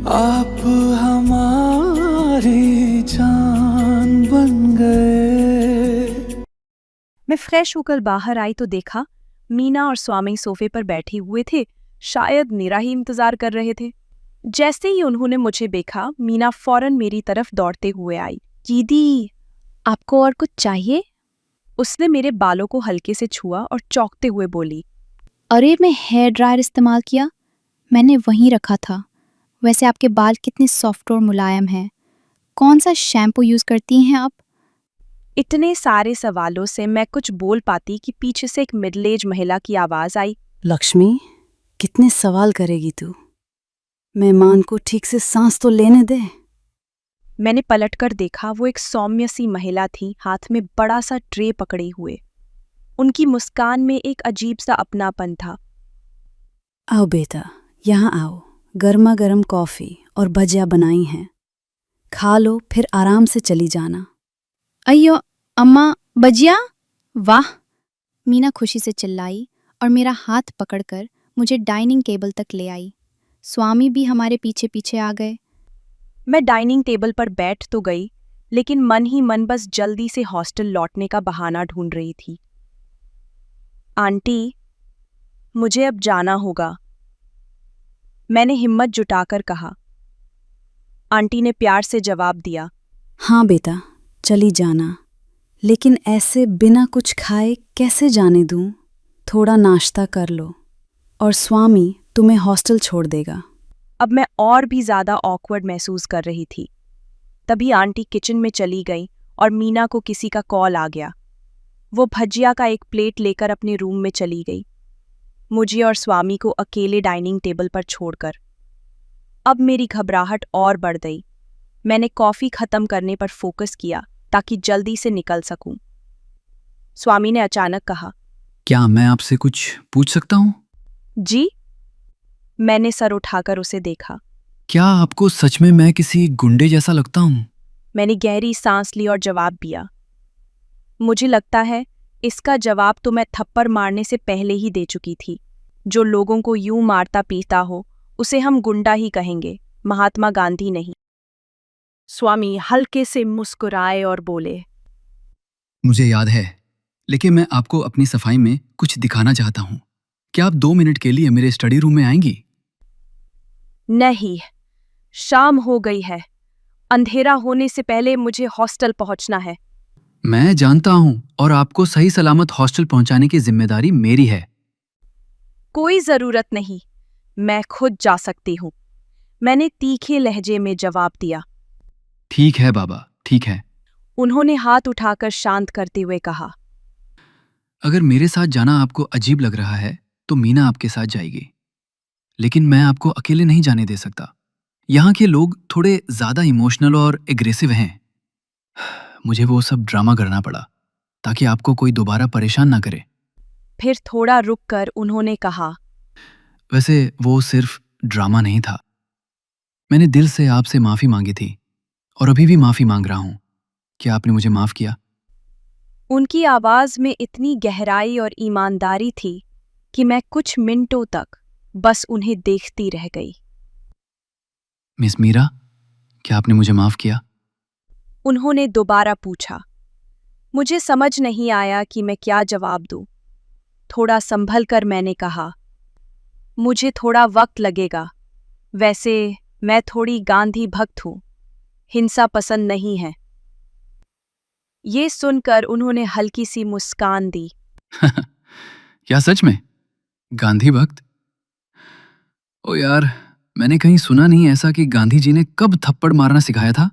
आप हमारी जान बन गए। मैं फ्रेश होकर बाहर आई तो देखा मीना और स्वामी सोफे पर बैठे हुए थे, शायद मेरा ही इंतजार कर रहे थे। जैसे ही उन्होंने मुझे देखा, मीना फौरन मेरी तरफ दौड़ते हुए आई। दीदी, आपको और कुछ चाहिए? उसने मेरे बालों को हल्के से छुआ और चौंकते हुए बोली। अरे मैं हेयर ड्रायर इस्तेमाल किया, मैंने वहीं रखा था। वैसे आपके बाल कितने सॉफ्ट और मुलायम हैं। कौन सा शैम्पू यूज़ करती हैं आप? इतने सारे सवालों से मैं कुछ बोल पाती कि पीछे से एक मिडिल एज महिला की आवाज आई। लक्ष्मी, कितने सवाल करेगी तू? मेहमान को ठीक से सांस तो लेने दे। मैंने पलटकर देखा, वो एक सौम्य सी महिला थी, हाथ में बड़ा सा ट्रे पकड़े हुए। उनकी मुस्कान में एक अजीब सा अपनापन था। आओ बेटा, यहाँ आओ। गर्मा गर्म कॉफ़ी और भजिया बनाई हैं। खा लो, फिर आराम से चली जाना। अయ్యో अम्मा, बजिया? वाह! मीना खुशी से चिल्लाई और मेरा हाथ पकड़कर मुझे डाइनिंग टेबल तक ले आई। स्वामी भी हमारे पीछे पीछे आ गए। मैं डाइनिंग टेबल पर बैठ तो गई, लेकिन मन ही मन बस जल्दी से हॉस्टल लौटने का बहाना ढूंढ रही थी। आंटी, मुझे अब जाना होगा, मैंने हिम्मत जुटाकर कहा। आंटी ने प्यार से जवाब दिया। हाँ बेटा, चली जाना, लेकिन ऐसे बिना कुछ खाए कैसे जाने दूँ? थोड़ा नाश्ता कर लो, और स्वामी तुम्हें हॉस्टल छोड़ देगा। अब मैं और भी ज्यादा ऑकवर्ड महसूस कर रही थी। तभी आंटी किचन में चली गई और मीना को किसी का कॉल आ गया। वो भजिया का एक प्लेट लेकर अपने रूम में चली गई, मुझे और स्वामी को अकेले डाइनिंग टेबल पर छोड़कर। अब मेरी घबराहट और बढ़ गई। मैंने कॉफी खत्म करने पर फोकस किया ताकि जल्दी से निकल सकूं। स्वामी ने अचानक कहा, क्या मैं आपसे कुछ पूछ सकता हूँ? जी? मैंने सर उठाकर उसे देखा। क्या आपको सच में मैं किसी गुंडे जैसा लगता हूँ? मैंने गहरी सांस ली और जवाब दिया। मुझे लगता है इसका जवाब तो मैं थप्पड़ मारने से पहले ही दे चुकी थी। जो लोगों को यूं मारता पीता हो, उसे हम गुंडा ही कहेंगे, महात्मा गांधी नहीं। स्वामी हल्के से मुस्कुराए और बोले, मुझे याद है, लेकिन मैं आपको अपनी सफाई में कुछ दिखाना चाहता हूँ। क्या आप 2 मिनट के लिए मेरे स्टडी रूम में आएंगी? नहीं, शाम हो गई है। अंधेरा होने से पहले मुझे हॉस्टल पहुंचना है। मैं जानता हूँ, और आपको सही सलामत हॉस्टल पहुंचाने की जिम्मेदारी मेरी है। कोई जरूरत नहीं, मैं खुद जा सकती हूँ, मैंने तीखे लहजे में जवाब दिया। ठीक है बाबा, ठीक है। उन्होंने हाथ उठाकर शांत करते हुए कहा, अगर मेरे साथ जाना आपको अजीब लग रहा है तो मीना आपके साथ जाएगी, लेकिन मैं आपको अकेले नहीं जाने दे सकता। यहाँ के लोग थोड़े ज्यादा इमोशनल और एग्रेसिव हैं। मुझे वो सब ड्रामा करना पड़ा ताकि आपको कोई दोबारा परेशान ना करे। फिर थोड़ा रुककर उन्होंने कहा, वैसे वो सिर्फ ड्रामा नहीं था। मैंने दिल से आपसे माफी मांगी थी और अभी भी माफी मांग रहा हूं। क्या आपने मुझे माफ किया? उनकी आवाज में इतनी गहराई और ईमानदारी थी कि मैं कुछ मिनटों तक बस उन्हें देखती रह गई। मिस मीरा, क्या आपने मुझे माफ किया? उन्होंने दोबारा पूछा। मुझे समझ नहीं आया कि मैं क्या जवाब दूं। थोड़ा संभल कर मैंने कहा, मुझे थोड़ा वक्त लगेगा। वैसे मैं थोड़ी गांधी भक्त हूं, हिंसा पसंद नहीं है। ये सुनकर उन्होंने हल्की सी मुस्कान दी। क्या सच में? गांधी भक्त? ओ यार, मैंने कहीं सुना नहीं ऐसा कि गांधी जी ने कब थप्पड़ मारना सिखाया था।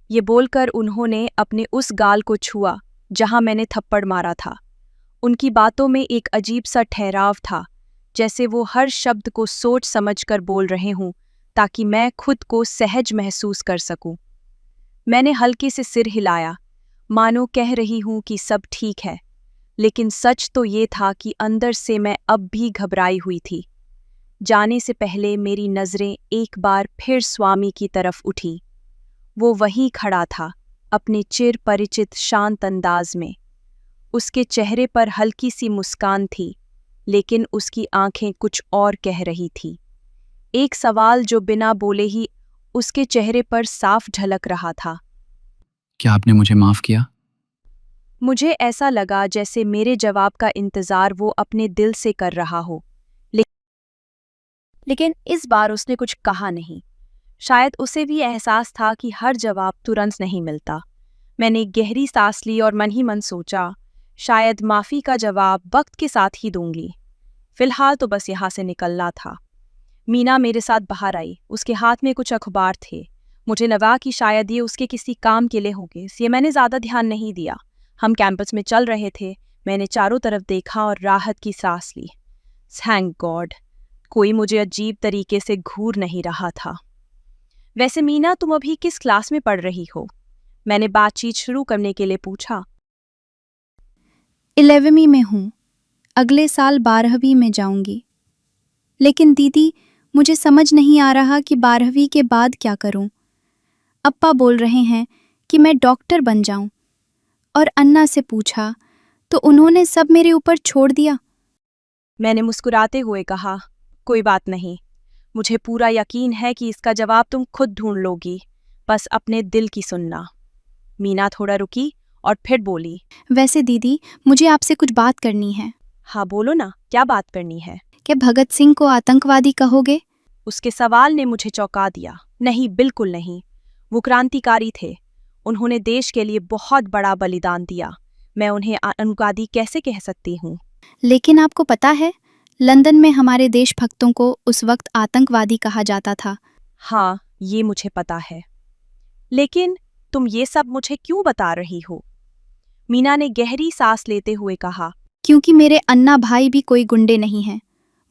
ये बोलकर उन्होंने अपने उस गाल को छुआ जहां मैंने थप्पड़ मारा था। उनकी बातों में एक अजीब सा ठहराव था, जैसे वो हर शब्द को सोच समझकर बोल रहे हों ताकि मैं खुद को सहज महसूस कर सकूं। मैंने हल्के से सिर हिलाया, मानो कह रही हूं कि सब ठीक है, लेकिन सच तो ये था कि अंदर से मैं अब भी घबराई हुई थी। जाने से पहले मेरी नज़रें एक बार फिर स्वामी की तरफ उठी। वो वहीं खड़ा था, अपने चिर परिचित शांत अंदाज में। उसके चेहरे पर हल्की सी मुस्कान थी, लेकिन उसकी आंखें कुछ और कह रही थी। एक सवाल जो बिना बोले ही उसके चेहरे पर साफ झलक रहा था। क्या आपने मुझे माफ किया? मुझे ऐसा लगा जैसे मेरे जवाब का इंतजार वो अपने दिल से कर रहा हो। लेकिन इस बार उसने कुछ कहा नहीं। शायद उसे भी एहसास था कि हर जवाब तुरंत नहीं मिलता। मैंने एक गहरी सांस ली और मन ही मन सोचा, शायद माफी का जवाब वक्त के साथ ही दूंगी। फिलहाल तो बस यहाँ से निकलना था। मीना मेरे साथ बाहर आई। उसके हाथ में कुछ अखबार थे। मुझे लगा कि शायद ये उसके किसी काम के लिए होंगे, इसलिए मैंने ज्यादा ध्यान नहीं दिया। हम कैंपस में चल रहे थे। मैंने चारों तरफ देखा और राहत की सांस ली। थैंक गॉड, कोई मुझे अजीब तरीके से घूर नहीं रहा था। वैसे मीना, तुम अभी किस क्लास में पढ़ रही हो? मैंने बातचीत शुरू करने के लिए पूछा। 11वीं में हूँ। अगले साल 12वीं में जाऊंगी। लेकिन दीदी, मुझे समझ नहीं आ रहा कि 12वीं के बाद क्या करूं। अप्पा बोल रहे हैं कि मैं डॉक्टर बन जाऊं, और अन्ना से पूछा तो उन्होंने सब मेरे ऊपर छोड़ दिया। मैंने मुस्कुराते हुए कहा, कोई बात नहीं, मुझे पूरा यकीन है कि इसका जवाब तुम खुद ढूंढ लोगी, बस अपने दिल की सुनना। मीना थोड़ा रुकी और फिर बोली, वैसे दीदी, मुझे आपसे कुछ बात करनी है। हाँ बोलो ना, क्या बात करनी है? क्या भगत सिंह को आतंकवादी कहोगे? उसके सवाल ने मुझे चौंका दिया। नहीं, बिल्कुल नहीं। वो क्रांतिकारी थे। उन्होंने देश के लिए बहुत बड़ा बलिदान दिया। मैं उन्हें आतंकवादी कैसे कह सकती हूँ? लेकिन आपको पता है, लंदन में हमारे देशभक्तों को उस वक्त आतंकवादी कहा जाता था। हाँ, ये मुझे पता है। लेकिन तुम ये सब मुझे क्यों बता रही हो? मीना ने गहरी सांस लेते हुए कहा, क्योंकि मेरे अन्ना भाई भी कोई गुंडे नहीं हैं।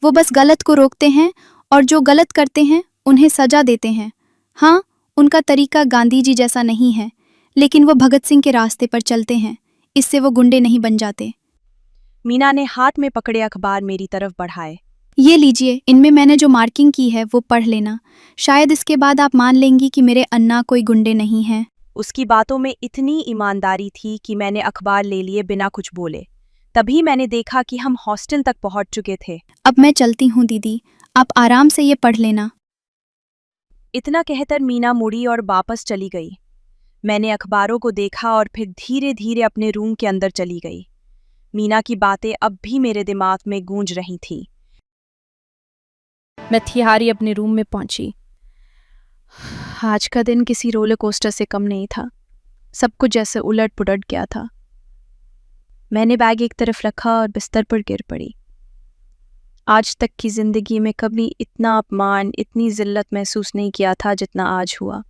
वो बस गलत को रोकते हैं और जो गलत करते हैं उन्हें सजा देते हैं। हाँ, उनका तरीका गांधी जी जैसा नहीं है, लेकिन वो भगत सिंह के रास्ते पर चलते हैं। इससे वो गुंडे नहीं बन जाते। मीना ने हाथ में पकड़े अखबार मेरी तरफ बढ़ाए। ये लीजिए, इनमें मैंने जो मार्किंग की है वो पढ़ लेना। शायद इसके बाद आप मान लेंगी कि मेरे अन्ना कोई गुंडे नहीं हैं। उसकी बातों में इतनी ईमानदारी थी कि मैंने अखबार ले लिए बिना कुछ बोले। तभी मैंने देखा कि हम हॉस्टल तक पहुंच चुके थे। अब मैं चलती हूँ दीदी, आप आराम से ये पढ़ लेना। इतना कहकर मीना मुड़ी और वापस चली गई। मैंने अखबारों को देखा और फिर धीरे धीरे अपने रूम के अंदर चली गई। मीना की बातें अब भी मेरे दिमाग में गूंज रही थी। मैं थिहारी अपने रूम में पहुंची। आज का दिन किसी रोलर कोस्टर से कम नहीं था। सब कुछ जैसे उलट पुलट गया था। मैंने बैग एक तरफ रखा और बिस्तर पर गिर पड़ी। आज तक की जिंदगी में कभी इतना अपमान, इतनी जिल्लत महसूस नहीं किया था जितना आज हुआ।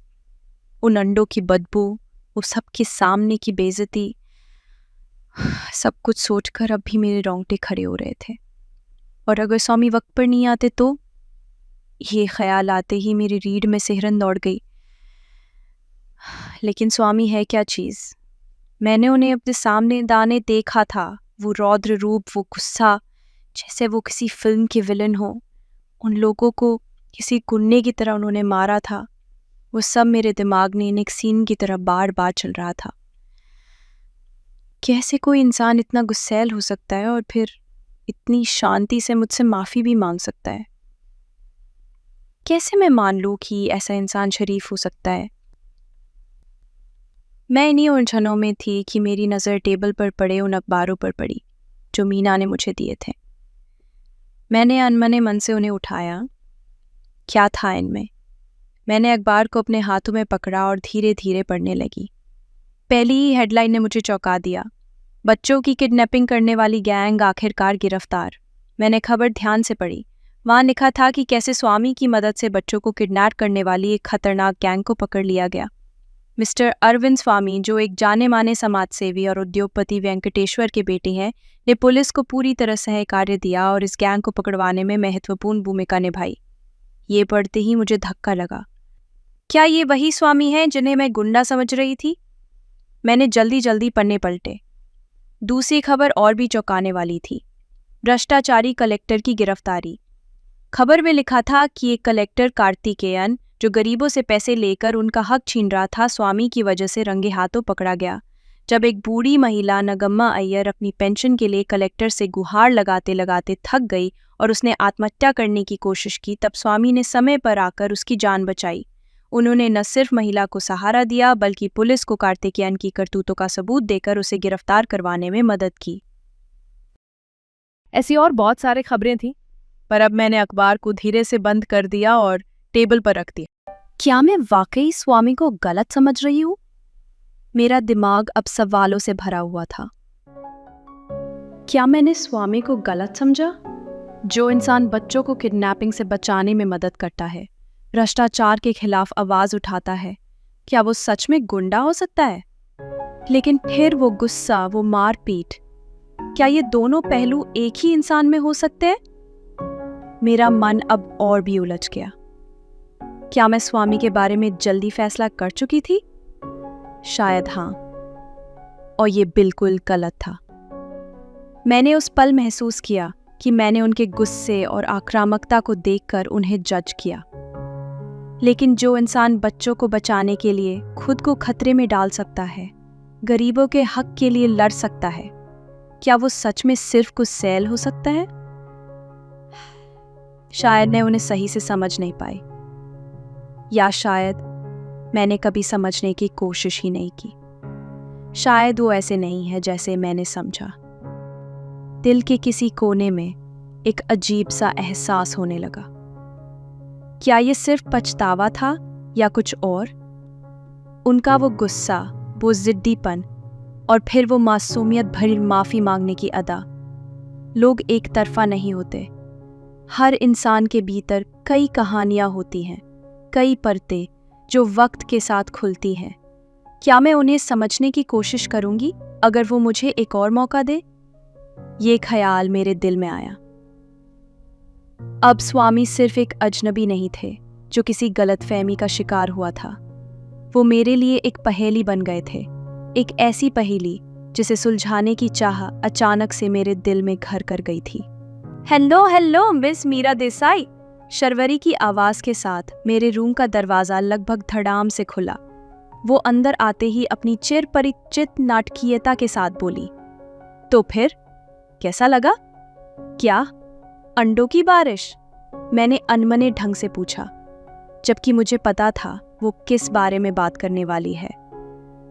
उन अंडों की बदबू, वो सबके सामने की बेइज्जती, सब कुछ सोचकर अब भी मेरे रोंगटे खड़े हो रहे थे। और अगर स्वामी वक्त पर नहीं आते तो? ये ख्याल आते ही मेरी रीढ़ में सिहरन दौड़ गई। लेकिन स्वामी है क्या चीज़? मैंने उन्हें अपने सामने दाने देखा था। वो रौद्र रूप, वो गुस्सा, जैसे वो किसी फिल्म के विलन हो। उन लोगों को किसी गुन्ने की तरह उन्होंने मारा था। वो सब मेरे दिमाग में एक सीन की तरह बार बार चल रहा था। कैसे कोई इंसान इतना गुस्सैल हो सकता है और फिर इतनी शांति से मुझसे माफ़ी भी मांग सकता है? कैसे मैं मान लूँ कि ऐसा इंसान शरीफ हो सकता है? मैं इन्हीं उलझनों में थी कि मेरी नज़र टेबल पर पड़े उन अखबारों पर पड़ी जो मीना ने मुझे दिए थे। मैंने अनमने मन से उन्हें उठाया। क्या था इनमें? मैंने अखबार को अपने हाथों में पकड़ा और धीरे धीरे पढ़ने लगी। पहली ही हेडलाइन ने मुझे चौंका दिया। बच्चों की किडनैपिंग करने वाली गैंग आखिरकार गिरफ्तार। मैंने खबर ध्यान से पढ़ी। वहाँ लिखा था कि कैसे स्वामी की मदद से बच्चों को किडनैप करने वाली एक खतरनाक गैंग को पकड़ लिया गया। मिस्टर अरविंद स्वामी, जो एक जाने माने समाजसेवी और उद्योगपति वेंकटेश्वर के बेटे हैं, ने पुलिस को पूरी तरह सहकार्य दिया और इस गैंग को पकड़वाने में महत्वपूर्ण भूमिका निभाई। ये पढ़ते ही मुझे धक्का लगा। क्या ये वही स्वामी हैं जिन्हें मैं गुंडा समझ रही थी? मैंने जल्दी जल्दी पन्ने पलटे। दूसरी खबर और भी चौंकाने वाली थी। भ्रष्टाचारी कलेक्टर की गिरफ्तारी। खबर में लिखा था कि एक कलेक्टर कार्तिकेयन, जो गरीबों से पैसे लेकर उनका हक छीन रहा था, स्वामी की वजह से रंगे हाथों पकड़ा गया। जब एक बूढ़ी महिला नगम्मा अय्यर अपनी पेंशन के लिए कलेक्टर से गुहार लगाते लगाते थक गई और उसने आत्महत्या करने की कोशिश की, तब स्वामी ने समय पर आकर उसकी जान बचाई। उन्होंने न सिर्फ महिला को सहारा दिया बल्कि पुलिस को कार्तिकेयन की करतूतों का सबूत देकर उसे गिरफ्तार करवाने में मदद की। ऐसी और बहुत सारी खबरें थीं, पर अब मैंने अखबार को धीरे से बंद कर दिया और टेबल पर रख दिया। क्या मैं वाकई स्वामी को गलत समझ रही हूँ? मेरा दिमाग अब सवालों से भरा हुआ था। क्या मैंने स्वामी को गलत समझा? जो इंसान बच्चों को किडनैपिंग से बचाने में मदद करता है, भ्रष्टाचार के खिलाफ आवाज उठाता है, क्या वो सच में गुंडा हो सकता है? लेकिन फिर वो गुस्सा, वो मारपीट, क्या ये दोनों पहलू एक ही इंसान में हो सकते हैं? मेरा मन अब और भी उलझ गया। क्या मैं स्वामी के बारे में जल्दी फैसला कर चुकी थी? शायद हाँ, और ये बिल्कुल गलत था। मैंने उस पल महसूस किया कि मैंने उनके गुस्से और आक्रामकता को देखकर उन्हें जज किया। लेकिन जो इंसान बच्चों को बचाने के लिए खुद को खतरे में डाल सकता है, गरीबों के हक के लिए लड़ सकता है, क्या वो सच में सिर्फ गुस्सैल हो सकता है? शायद मैं उन्हें सही से समझ नहीं पाई, या शायद मैंने कभी समझने की कोशिश ही नहीं की। शायद वो ऐसे नहीं है जैसे मैंने समझा। दिल के किसी कोने में एक अजीब सा एहसास होने लगा। क्या ये सिर्फ पछतावा था या कुछ और? उनका वो गुस्सा, वो जिद्दीपन और फिर वो मासूमियत भरी माफी मांगने की अदा। लोग एक तरफा नहीं होते। हर इंसान के भीतर कई कहानियां होती हैं, कई परतें जो वक्त के साथ खुलती हैं। क्या मैं उन्हें समझने की कोशिश करूंगी अगर वो मुझे एक और मौका दे? ये ख्याल मेरे दिल में आया। अब स्वामी सिर्फ एक अजनबी नहीं थे जो किसी गलतफहमी का शिकार हुआ था। वो मेरे लिए एक पहेली बन गए थे, एक ऐसी पहेली जिसे सुलझाने की चाह अचानक से मेरे दिल में घर कर गई थी। Hello hello miss Meera Desai, Sharvari की आवाज के साथ मेरे रूम का दरवाजा लगभग धड़ाम से खुला। वो अंदर आते ही अपनी चिर परिचित नाटकीयता के साथ बोली, तो फिर कैसा लगा? क्या अंडों की बारिश? मैंने अनमने ढंग से पूछा, जबकि मुझे पता था वो किस बारे में बात करने वाली है।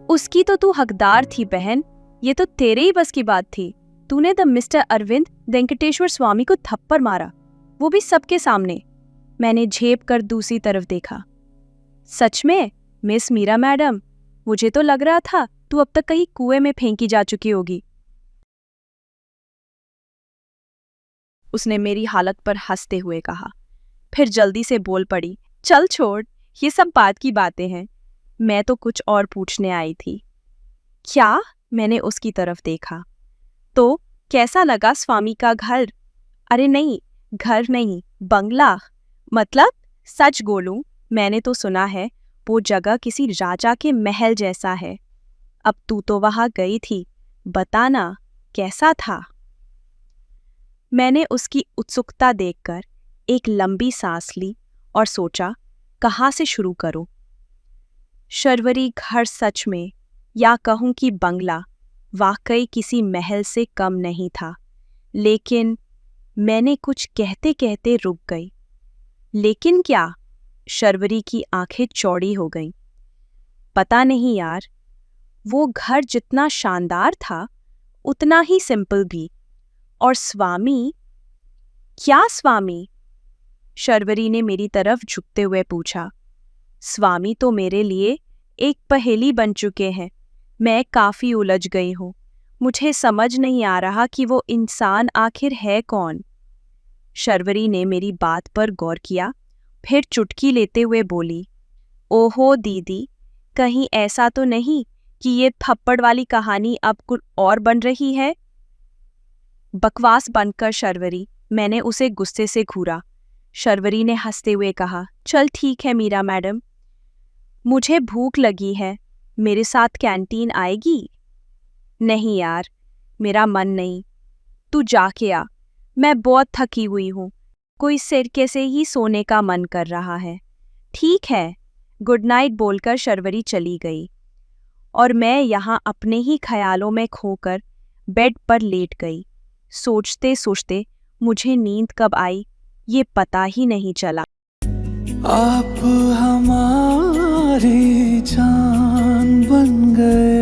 उसकी तो तू हकदार थी बहन, ये तो तेरे ही बस की बात थी। तूने द मिस्टर अरविंद वेंकटेश्वर स्वामी को थप्पड़ मारा, वो भी सबके सामने। मैंने झेप कर दूसरी तरफ देखा। सच में मिस मीरा मैडम, मुझे तो लग रहा था तू अब तक कहीं कुएं में फेंकी जा चुकी होगी। उसने मेरी हालत पर हंसते हुए कहा, फिर जल्दी से बोल पड़ी, चल छोड़, ये सब बात की बातें हैं। मैं तो कुछ और पूछने आई थी। क्या? मैंने उसकी तरफ देखा। तो कैसा लगा स्वामी का घर? अरे नहीं, घर नहीं, बंगला। मतलब सच बोलूं, मैंने तो सुना है वो जगह किसी राजा के महल जैसा है। अब तू तो वहां गई थी, बताना कैसा था? मैंने उसकी उत्सुकता देखकर एक लंबी सांस ली और सोचा, कहाँ से शुरू करूं? शर्वरी घर सच में, या कहूं कि बंगला, वाकई किसी महल से कम नहीं था। लेकिन मैंने कुछ कहते कहते रुक गई। लेकिन क्या? शर्वरी की आंखें चौड़ी हो गईं। पता नहीं यार, वो घर जितना शानदार था उतना ही सिंपल भी। और स्वामी? क्या स्वामी? शर्वरी ने मेरी तरफ झुकते हुए पूछा। स्वामी तो मेरे लिए एक पहेली बन चुके हैं। मैं काफी उलझ गई हूं। मुझे समझ नहीं आ रहा कि वो इंसान आखिर है कौन। शर्वरी ने मेरी बात पर गौर किया, फिर चुटकी लेते हुए बोली, ओहो दीदी, कहीं ऐसा तो नहीं कि ये थप्पड़ वाली कहानी अब कुछ और बन रही है? बकवास बनकर शर्वरी, मैंने उसे गुस्से से घूरा। शर्वरी ने हंसते हुए कहा, चल ठीक है मीरा मैडम, मुझे भूख लगी है, मेरे साथ कैंटीन आएगी? नहीं यार, मेरा मन नहीं, तू जाके आ, मैं बहुत थकी हुई हूँ, कोई सिरके से ही सोने का मन कर रहा है। ठीक है, गुड नाइट बोलकर शर्वरी चली गई और मैं यहाँ अपने ही ख्यालों में खोकर बेड पर लेट गई। सोचते सोचते मुझे नींद कब आई ये पता ही नहीं चला। आप हमारी जान बन गए।